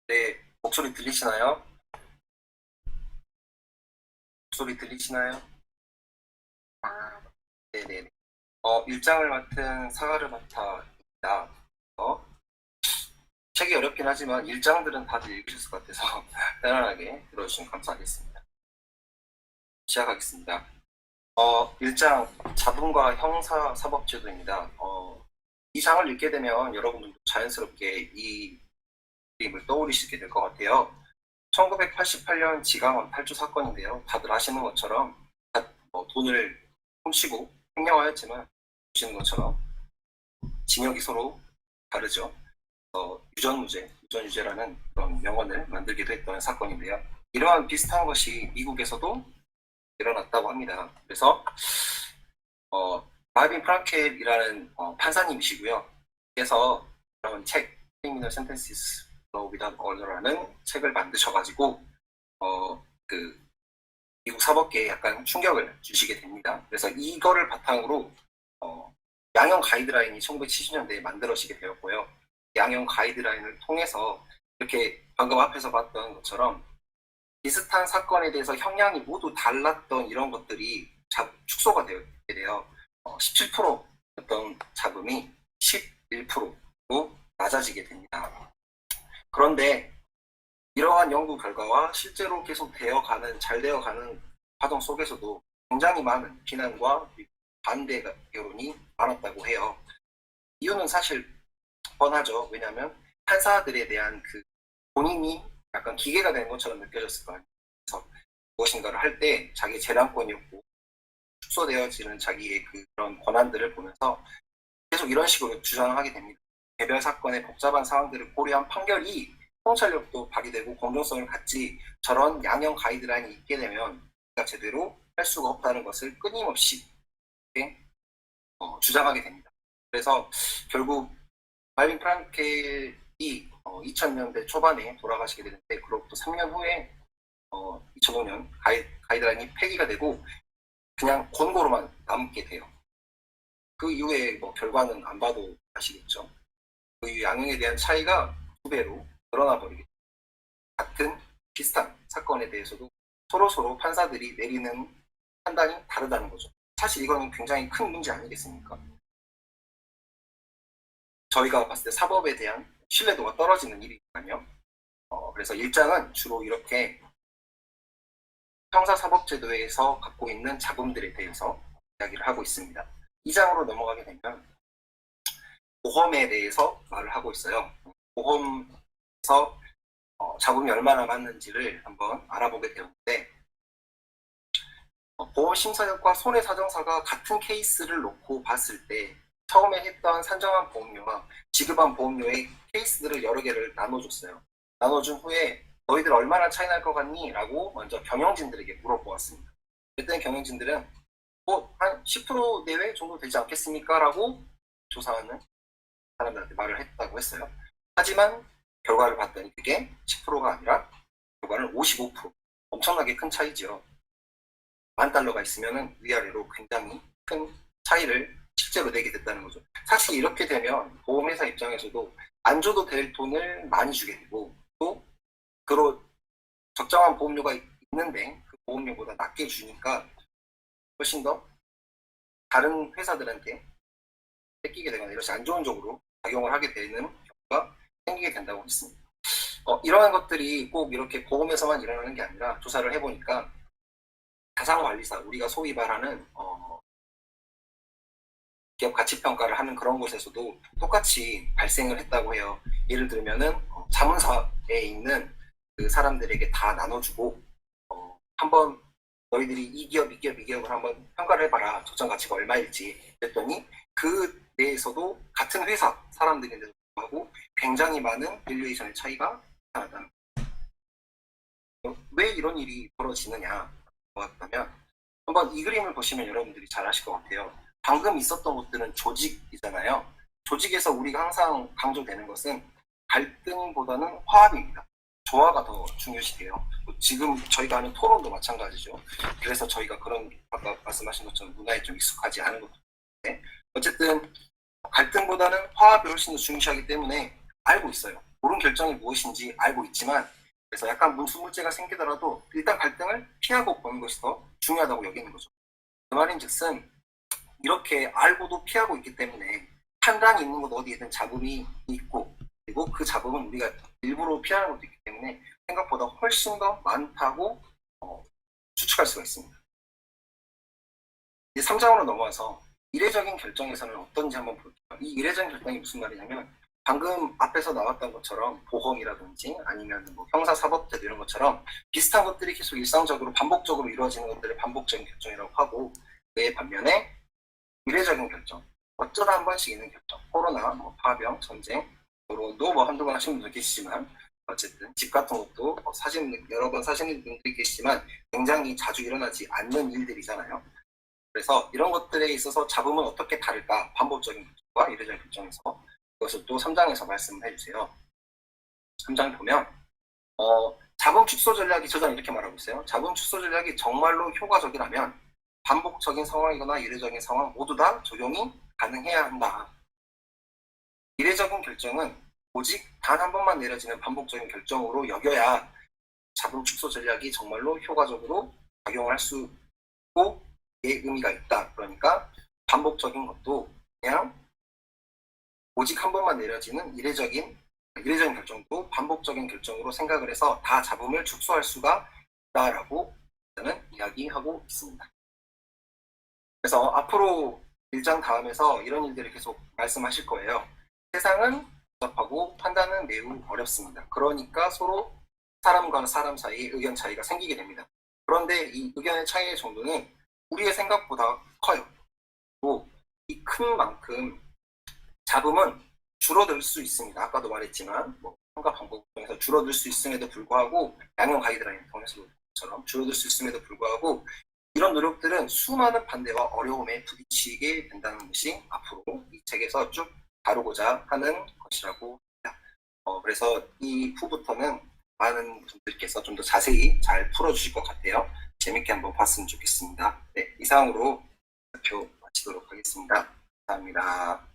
네, 목소리 들리시나요? 목소리 들리시나요? 아, 네네. 일장을 맡은 사가르바타입니다. 어, 책이 어렵긴 하지만 일장들은 다들 읽으셨을 것 같아서 편안하게 들어주시면 감사하겠습니다. 시작하겠습니다. 일장 자본과 형사 사법제도입니다. 이 장을 읽게 되면 여러분들도 자연스럽게 이 그림을 떠올리시게 될 것 같아요. 1988년 지강원 8조 사건인데요. 다들 아시는 것처럼 돈을 훔치고 횡령하였지만 보시는 것처럼 징역이 서로 다르죠. 유전무죄, 유전유죄라는 그런 명언을 만들기도 했던 사건인데요. 이러한 비슷한 것이 미국에서도 일어났다고 합니다. 그래서 마빈 프랑켈이라는 판사님이시고요. 그래서 그런 책, Criminal Sentences Law Without Order라는 책을 만드셔가지고 그 미국 사법계에 약간 충격을 주시게 됩니다. 그래서 이거를 바탕으로 양형 가이드라인이 1970년대에 만들어지게 되었고요. 양형 가이드라인을 통해서 이렇게 방금 앞에서 봤던 것처럼 비슷한 사건에 대해서 형량이 모두 달랐던 이런 것들이 축소가 되게 돼요. 17%였던 잡음이 11%로 낮아지게 됩니다. 그런데 이러한 연구 결과와 실제로 계속 잘 되어가는 과정 속에서도 굉장히 많은 비난과 반대 여론이 많았다고 해요. 이유는 사실 뻔하죠. 왜냐하면 판사들에 대한 그 본인이 약간 기계가 된 것처럼 느껴졌을 거 아니에요. 그래서 무엇인가를 할 때 자기 재량권이었고 축소되어지는 자기의 그런 권한들을 보면서 계속 이런 식으로 주장하게 됩니다. 개별 사건의 복잡한 상황들을 고려한 판결이 통찰력도 발휘되고 공정성을 갖지 저런 양형 가이드라인이 있게 되면 우리가 제대로 할 수가 없다는 것을 끊임없이 주장하게 됩니다. 그래서 결국 마빈 프랑켈이 2000년대 초반에 돌아가시게 되는데 그로부터 3년 후에 2005년 가이드라인이 폐기가 되고 그냥 권고로만 남게 돼요. 그 이후에 결과는 안 봐도 아시겠죠. 그 양형에 대한 차이가 2배로 늘어나 버리게 돼요. 같은 비슷한 사건에 대해서도 서로 판사들이 내리는 판단이 다르다는 거죠. 사실 이거는 굉장히 큰 문제 아니겠습니까? 저희가 봤을 때 사법에 대한 신뢰도가 떨어지는 일이니까요. 그래서 일장은 주로 이렇게 형사사법제도에서 갖고 있는 잡음들에 대해서 이야기를 하고 있습니다. 2장으로 넘어가게 되면 보험에 대해서 말을 하고 있어요. 보험에서 잡음이 얼마나 많은지를 한번 알아보게 되었는데 보험심사역과 손해사정사가 같은 케이스를 놓고 봤을 때 처음에 했던 산정한 보험료와 지급한 보험료의 케이스들을 여러 개를 나눠줬어요. 나눠준 후에 너희들 얼마나 차이 날 것 같니? 라고 먼저 경영진들에게 물어보았습니다. 그랬더니 경영진들은 한 10% 내외 정도 되지 않겠습니까? 라고 조사하는 사람들한테 말을 했다고 했어요. 하지만 결과를 봤더니 그게 10%가 아니라 결과는 55%. 엄청나게 큰 차이죠. $10,000가 있으면 위아래로 굉장히 큰 차이를 실제로 내게 됐다는 거죠. 사실 이렇게 되면 보험회사 입장에서도 안 줘도 될 돈을 많이 주게 되고 또 적정한 보험료가 있는데 그 보험료보다 낮게 주니까 훨씬 더 다른 회사들한테 뺏기게 되거나 이것이 안 좋은 쪽으로 작용을 하게 되는 경우가 생기게 된다고 했습니다. 이러한 것들이 꼭 이렇게 보험에서만 일어나는 게 아니라 조사를 해보니까 자산관리사, 우리가 소위 말하는 기업 가치평가를 하는 그런 곳에서도 똑같이 발생을 했다고 해요. 예를 들면은 자문사에 있는 그 사람들에게 다 나눠주고 한번 너희들이 이 기업, 이 기업, 이 기업을 한번 평가를 해봐라. 적정 가치가 얼마일지. 그랬더니 그 내에서도 같은 회사 사람들인데도 불구하고 굉장히 많은 밸류에이션의 차이가 나타났다는 거예요. 왜 이런 일이 벌어지느냐 하면 한번 이 그림을 보시면 여러분들이 잘 아실 것 같아요. 방금 있었던 것들은 조직이잖아요. 조직에서 우리가 항상 강조되는 것은 갈등보다는 화합입니다. 조화가 더 중요시돼요. 지금 저희가 하는 토론도 마찬가지죠. 그래서 저희가 그런 아까 말씀하신 것처럼 문화에 좀 익숙하지 않은 것도 있는데 어쨌든 갈등보다는 화합을 훨씬 더 중시하기 때문에 알고 있어요. 옳은 결정이 무엇인지 알고 있지만 그래서 약간 문수물제가 생기더라도 일단 갈등을 피하고 보는 것이 더 중요하다고 여기는 거죠. 그 말인즉슨 이렇게 알고도 피하고 있기 때문에 판단이 있는 곳 어디에든 잡음이 있고 그리고 그 잡음은 우리가 일부러 피하는 것도 있기 때문에 생각보다 훨씬 더 많다고 추측할 수가 있습니다. 이제 3장으로 넘어와서 이례적인 결정에서는 어떤지 한번 볼게요. 이 이례적인 결정이 무슨 말이냐면 방금 앞에서 나왔던 것처럼 보험이라든지 아니면 뭐 형사사법제도 이런 것처럼 비슷한 것들이 계속 일상적으로 반복적으로 이루어지는 것들을 반복적인 결정이라고 하고 그에 반면에 이례적인 결정, 어쩌다 한 번씩 있는 결정, 코로나, 뭐 파병, 전쟁, 결혼도 뭐 한두 번 하시는 분들 계시지만 어쨌든 집 같은 것도 여러 번 사시는 분들이 계시지만 굉장히 자주 일어나지 않는 일들이잖아요. 그래서 이런 것들에 있어서 잡음은 어떻게 다를까? 반복적인 결정과 이례적인 결정에서 그것을 또 3장에서 말씀을 해주세요. 3장 보면 잡음 축소 전략이 저자는 이렇게 말하고 있어요. 잡음 축소 전략이 정말로 효과적이라면 반복적인 상황이거나 이례적인 상황 모두 다 적용이 가능해야 한다. 이례적인 결정은 오직 단 한 번만 내려지는 반복적인 결정으로 여겨야 잡음 축소 전략이 정말로 효과적으로 작용할 수 있고 의미가 있다. 그러니까 반복적인 것도 그냥 오직 한 번만 내려지는 이례적인 결정도 반복적인 결정으로 생각을 해서 다 잡음을 축소할 수가 있다라고 저는 이야기하고 있습니다. 그래서 앞으로 1장 다음에서 이런 일들을 계속 말씀하실 거예요. 세상은 복잡하고 판단은 매우 어렵습니다. 그러니까 서로 사람과 사람 사이에 의견 차이가 생기게 됩니다. 그런데 이 의견의 차이의 정도는 우리의 생각보다 커요. 또 이 큰 만큼 잡음은 줄어들 수 있습니다. 아까도 말했지만 뭔가 방법 중에서 줄어들 수 있음에도 불구하고 양형 가이드라인 통해서처럼 줄어들 수 있음에도 불구하고 이런 노력들은 수많은 반대와 어려움에 부딪히게 된다는 것이 앞으로 이 책에서 쭉 다루고자 하는 것이라고 합니다. 그래서 이 후부터는 많은 분들께서 좀 더 자세히 잘 풀어주실 것 같아요. 재밌게 한번 봤으면 좋겠습니다. 네, 이상으로 발표 마치도록 하겠습니다. 감사합니다.